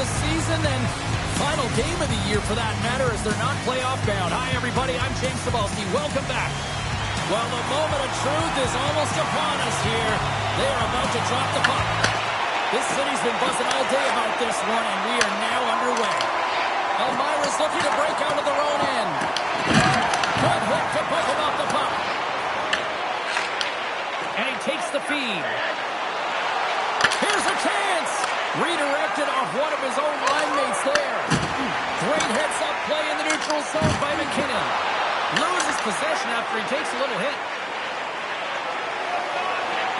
the season and final game of the year for that matter, as they're not playoff bound. Hi, everybody. I'm James Cebulski. Welcome back. Well, the moment of truth is almost upon us here. They are about to drop the puck. This city's been buzzing all day about this one, and we are now underway. Elmira's looking to break out of their own end. Good hit to put him off the puck. And he takes the feed. Here's a chance. Redirected off one of his own line mates there. Great heads-up play in the neutral zone by McKinnon. Loses possession after he takes a little hit.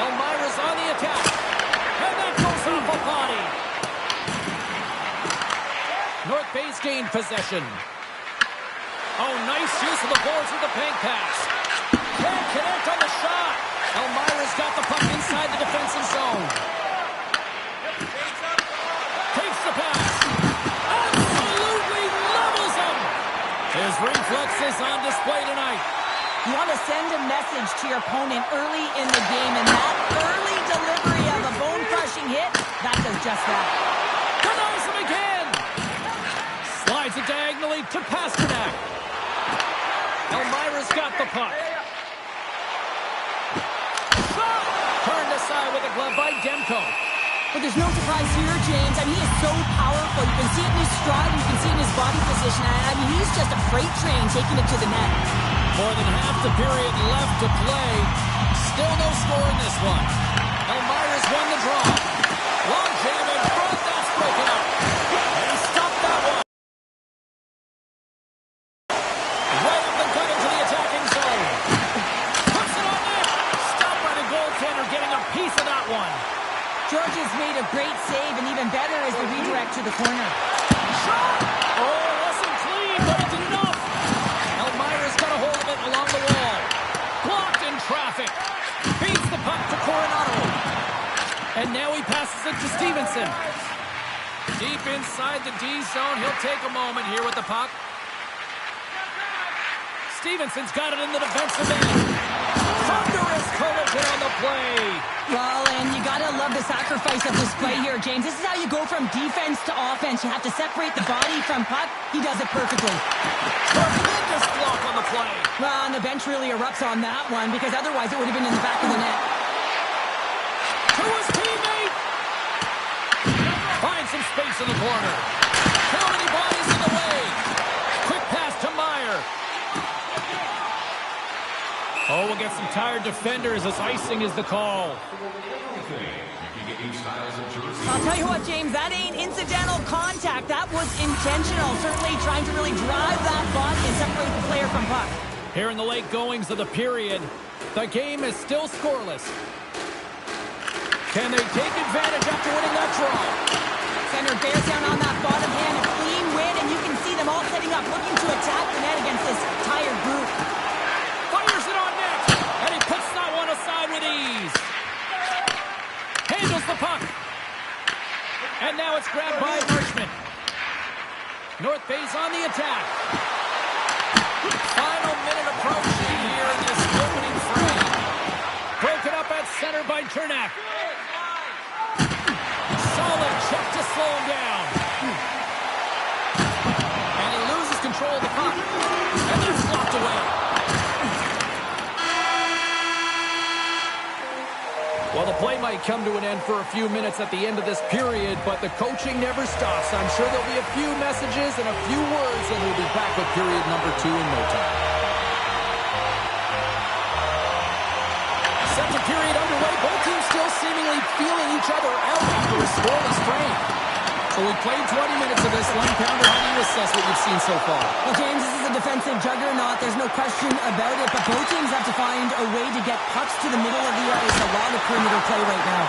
Elmira's on the attack. And that goes off a body. North Bay's gained possession. Oh, nice use of the boards with the bank pass. Can't connect on the shot. Elmira's got the puck inside the defensive zone. Takes the pass. Absolutely levels him. His reflexes on display tonight. You want to send a message to your opponent early in the game, and that early delivery of a bone-crushing hit, that does just that. Denies him again. Slides it diagonally to Pasternak. Elmira's got the puck. Shot! Turned aside with a glove by Demko. But there's no surprise here, James. I mean, he is so powerful. You can see it in his stride, you can see it in his body position. I mean, he's just a freight train taking it to the net. More than half the period left to play. Still no score in this one. Elmira's won the draw. Long jam in front, that's broken up. And he stopped that one. Right up the gut into the attacking zone. Puts it on net. Stopped by the goaltender, getting a piece of that one. George has made a great save, and even better is the redirect to the corner. Shot! Oh, it wasn't clean, but it did enough. Elmira's got a hold of it along the wall. Blocked in traffic. Beats the puck to Coronado. And now he passes it to Stevenson. Deep inside the D zone. He'll take a moment here with the puck. Stevenson's got it in the defensive end. Thunderous collision on the play. Well, and you gotta love the sacrifice of this play here, James. This is how you go from defense to offense. You have to separate the body from puck. He does it perfectly. Tremendous block on the play. Well, and the bench really erupts on that one, because otherwise it would have been in the back of the net. To his teammate. Finds some space in the corner. Too many bodies in the way. Quick pass to Meyer. Oh, we'll get some tired defenders as icing is the call. I'll tell you what, James, that ain't incidental contact. That was intentional. Certainly trying to really drive that body and separate the player from puck. Here in the late goings of the period, the game is still scoreless. Can they take advantage after winning that draw? Center bears down on that bottom hand, a clean win, and you can see them all setting up, looking to attack the net against this tired group. Fires it on net, and he puts that one aside with ease. Handles the puck. And now it's grabbed by Marshman. North Bay's on the attack. Final minute approaching here in this opening frame. Broken up at center by Chernak. Solid check to slow him down. And he loses control of the puck. And that's blocked away. Well, the play might come to an end for a few minutes at the end of this period, but the coaching never stops. I'm sure there'll be a few messages and a few words, and we'll be back with period number 2 in no time. Second period underway. Both teams still seemingly feeling each other out after a scoreless frame. So we played 20 minutes of this one-pounder. How do you assess what you've seen so far? Well, James, this is a defensive juggernaut. There's no question about it. But both teams have to find a way to get pucks to the middle of the ice. A lot of perimeter play right now.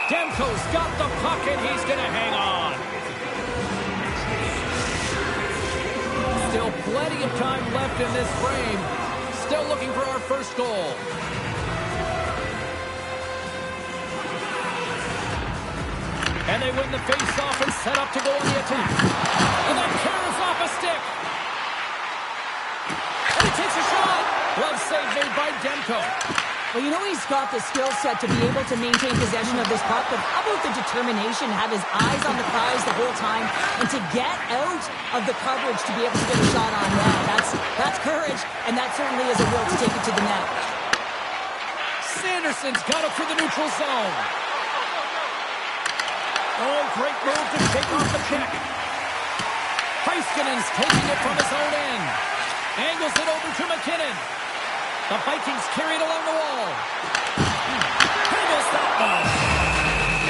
Demko's got the puck, and he's going to hang on. Still plenty of time left in this frame. Still looking for our first goal. And they win the face-off and set up to go on the attack. And then carries off a stick. And he takes a shot. Glove save made by Demko. Well, you know he's got the skill set to be able to maintain possession of this puck, but how about the determination, have his eyes on the prize the whole time, and to get out of the coverage to be able to get a shot on net. That's courage, and that certainly is a will to take it to the net. Sanderson's got it through the neutral zone. Oh, great move to shake off the check. Heiskanen's taking it from his own end. Angles it over to McKinnon. The Vikings carry it along the wall. Handles that one.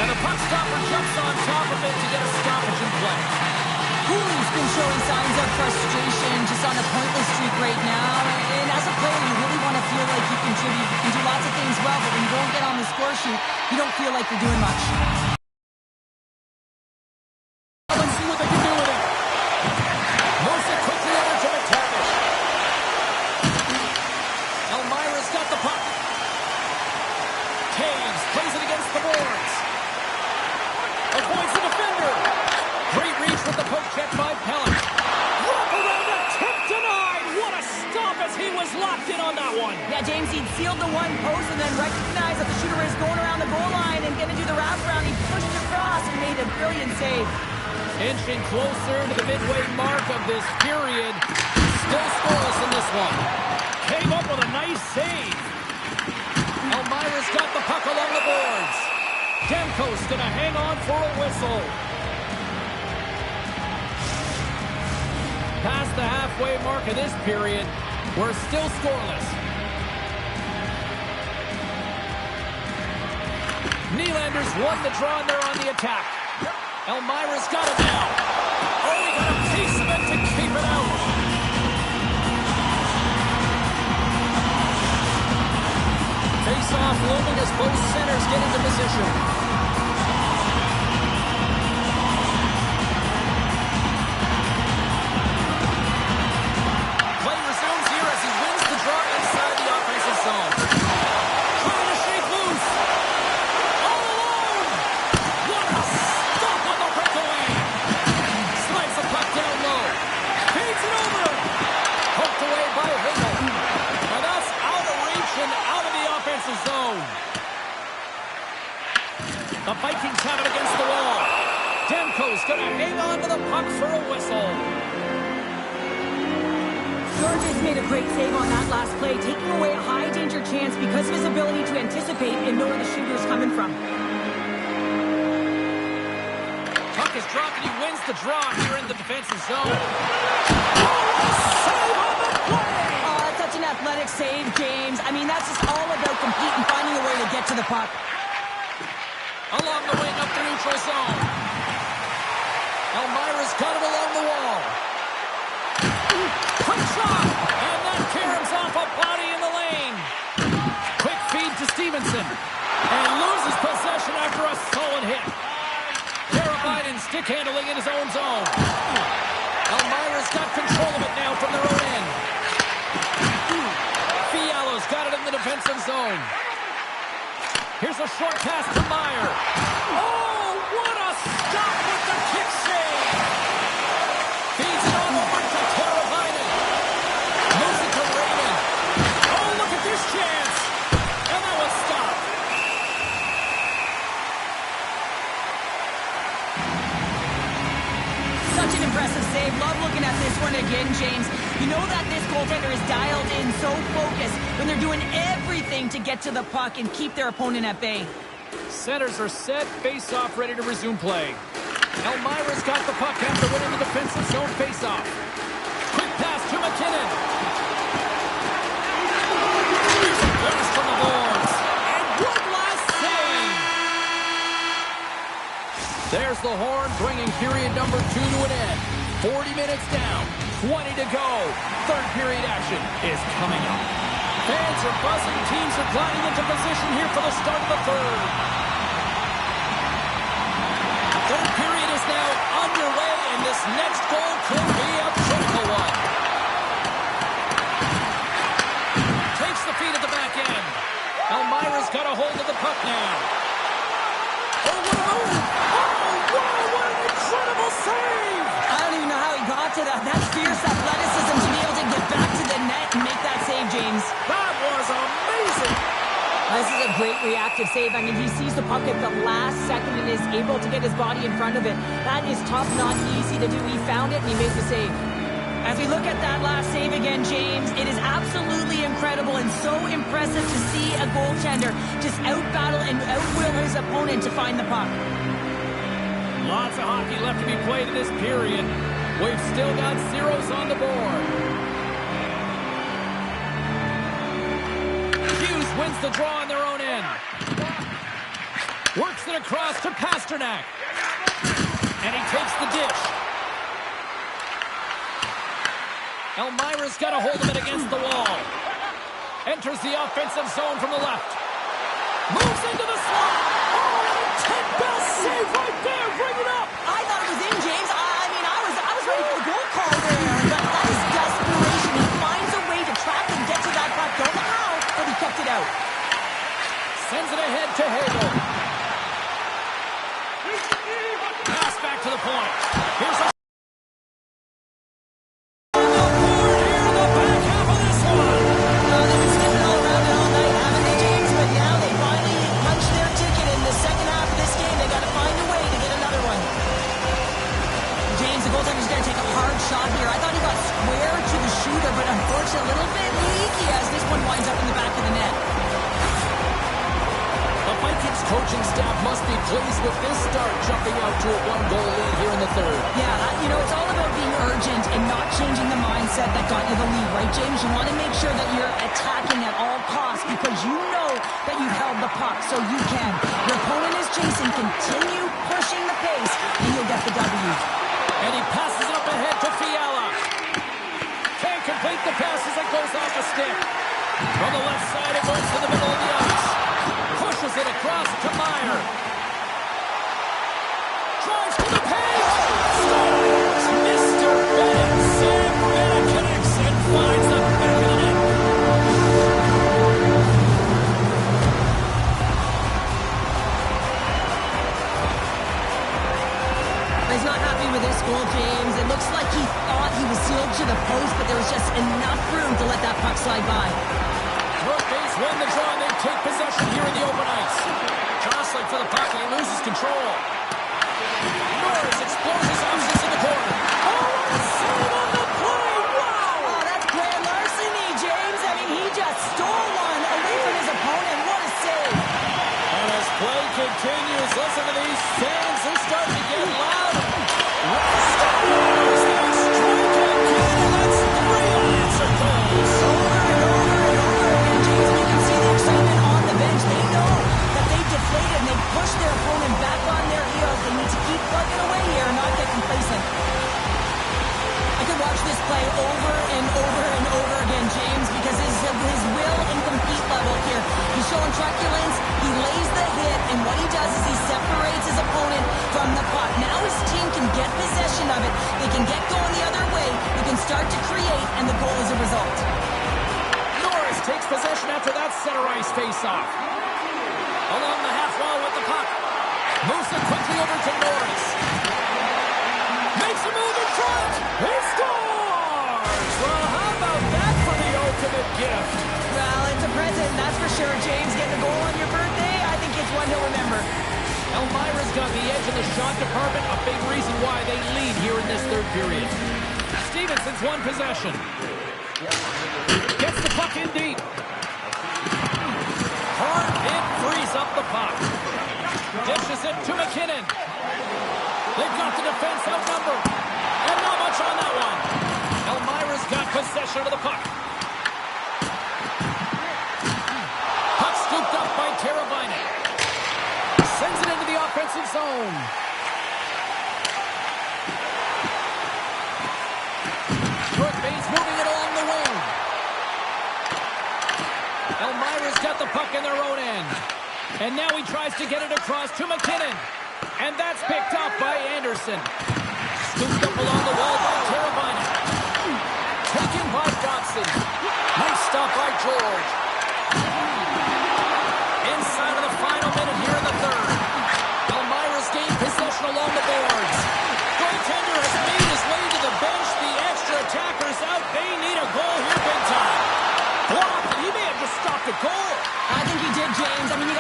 And the puck stopper jumps on top of it to get a stoppage in play. Cooley's been showing signs of frustration, just on a pointless streak right now. And as a player, you really want to feel like you contribute. You can do lots of things well, but when you don't get on the score sheet, you don't feel like you're doing much. Let's see what they can do with it. Moves it quickly over to McTavish. Elmira's got the puck. Taves plays it against the boards. Avoids the defender. Great reach with the poke check by Pellet. Wrap around the tip denied. What a stop as he was locked in on that one. Yeah, James, he'd sealed the one post and then recognized that the shooter is going around the goal line and going to do the wraparound. He pushed across and made a brilliant save. Inching closer to the midway mark of this period. Still scoreless in this one. Came up with a nice save. Elmira's got the puck along the boards. Demko's going to hang on for a whistle. Past the halfway mark of this period, we're still scoreless. Nylander's won the draw and they're on the attack. Elmira's got it now. Oh, he got a piece of it to keep it out. Face-off looming as both centers get into position. Play resumes here as he wins the draw inside the offensive zone. Trying to shake loose. All alone. What a stop on the breakaway. Slides the puck down low. Feeds it over. Poked away by Hagel. And that's out of reach and out of the offensive zone. The Vikings have it against the wall. Demko's going to hang on to the puck for a whistle. Georges made a great save on that last play, taking away a high-danger chance because of his ability to anticipate and know where the shooter's coming from. Puck is dropped and he wins the draw here in the defensive zone. Oh, save on the play! Oh, that's such an athletic save, James. I mean, that's just all about competing, finding a way to get to the puck. Along the wing up the neutral zone. Elmira's got it along the wall. Quick shot! And that caroms off a body in the lane. Quick feed to Stevenson. And loses possession after a solid hit. Biden stick handling in his own zone. Elmira's got control of it now from their own end. Fialo's got it in the defensive zone. Here's a short pass to Meyer. Oh, what a stop with the kick save. Feeds it on over to Biden. Moves it to Raymond. Oh, look at this chance. And that was stopped. Such an impressive save. Love looking at this one again, James. You know that this goaltender is dialed in, so focused when they're doing everything to get to the puck and keep their opponent at bay. Centers are set, face-off, ready to resume play. Elmira's got the puck after winning the defensive zone face-off. Quick pass to McKinnon. Here's a blast from the boards. And one last save. There's the horn, bringing period number 2 to an end. 40 minutes down, 20 to go. Third period action is coming up. Fans are buzzing. Teams are gliding into position here for the start of the third. Third period is now underway, and this next goal could be a critical one. Takes the feed at the back end. Elmira's got a hold of the puck now. Oh, what a move! Oh, wow, what an incredible save! I don't even know how he got to that. That's fierce athleticism to be able to get back to the net and make that save, James. That was amazing! great reactive save. I mean, he sees the puck at the last second and is able to get his body in front of it. That is tough, not easy to do. He found it and he made the save. As we look at that last save again, James, it is absolutely incredible and so impressive to see a goaltender just out-battle and out-will his opponent to find the puck. Lots of hockey left to be played in this period. We've still got zeros on the board. Hughes wins the draw on their own end. Works it across to Pasternak. And he takes the dish. Elmira's got a hold of it against the wall. Enters the offensive zone from the left. Moves into the slot. Oh, 10-best save right there. Bring it up. I thought it was in, James. I was ready for the goal call there. But that is desperation. He finds a way to track and get to that puck. Don't know how, but he kept it out. Sends it ahead to Hagel. Pass back to the point. Here's a shot here. I thought he got square to the shooter, but unfortunately a little bit leaky as this one winds up in the back of the net. The Vikings coaching staff must be pleased with this start, jumping out to a one-goal lead here in the third. Yeah, it's all about being urgent and not changing the mindset that got you the lead, right, James? You want to make sure that you're attacking at all costs because you know that you've held the puck, so you can. Your opponent is chasing. Continue pushing the pace, and you'll get the W. And he passes it up ahead to Fiala. Can't complete the pass as it goes off the stick. From the left side, it goes to the middle of the ice. Pushes it across to Meyer. Drives to the paint. Scores! Mr. Bennett. Sam Bennett connects and finds the back of the net. He's not happy with this goal, James. It looks like he thought he was sealed to the post, but there was just enough room to let that puck slide by. North base won the draw, and they take possession here in the open ice. Jostling for the puck, and he loses control. Norris explodes his options in the corner. Oh, what a save on the play! Wow! Oh, that's grand larceny, James. I mean, he just stole one away from his opponent. What a save! And as play continues, listen to these fans. They're starting to get loud. Scores! They strike again, and that's 3 unanswered goals. Over and over and over again, James. You can see the excitement on the bench. They know that they've deflated and they've pushed their opponent back on their heels. They need to keep plugging away here and not get complacent. I could watch this play over and over and over again, James, because his will and compete level here. He's showing truculence, he lays the hit, and what he does is he separates his opponent from the puck. Now his team can get possession of it, they can get going the other way, they can start to create, and the goal is a result. Norris takes possession after that center ice face-off. Along the half wall with the puck. Moves it quickly over to Norris. Makes a move in front. He scores! Well, how about that for the ultimate gift? Well, it's a present, that's for sure, James. Getting a goal on your birthday, I think it's one he'll remember. Elmira's got the edge in the shot department, a big reason why they lead here in this third period. Stevenson's won possession. Gets the puck in deep. Hard hit frees up the puck. Dishes it to McKinnon. They've got the defense outnumbered. And not much on that one. Elmira's got possession of the puck. Puck scooped up by Teravainen. Sends it into the offensive zone. North base moving it along the wing. Elmira's got the puck in their own end. And now he tries to get it across to McKinnon. And that's picked up by Anderson. Scooped up along the wall by Teravainen. Taken by Dotson. Nice stop by George. Inside of the final minute here in the third. Elmira's gained possession along the boards. Goaltender has made his way to the bench. The extra attackers out. They need a goal here big time. Blocked. He may have just stopped a goal. I think he did, James. I mean, you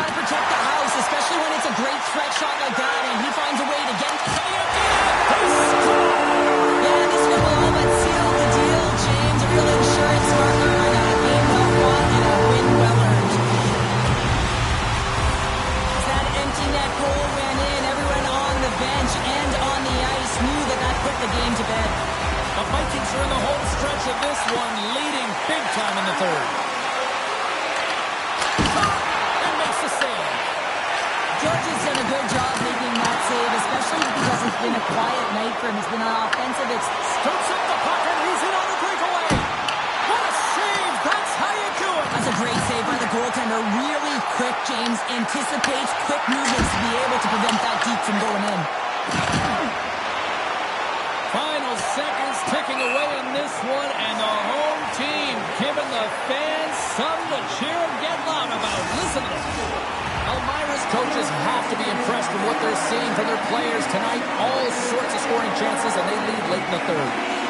bench and on the ice knew that that put the game to bed. The Vikings are in the home stretch of this one, leading big time in the third. And makes the save. George has done a good job making that save, especially because it's been a quiet night for him. It's been an offensive. Scoops up the puck and he's in on the breakaway. What a save! That's how you do it. That's a great save by the goaltender. Really quick, James. Anticipates quick movements to be able to prevent that deep from going in. Final seconds ticking away in this one, and the home team giving the fans something to cheer and get loud about. Listen to this. Elmira's coaches have to be impressed with what they're seeing from their players tonight. All sorts of scoring chances, and they lead late in the third.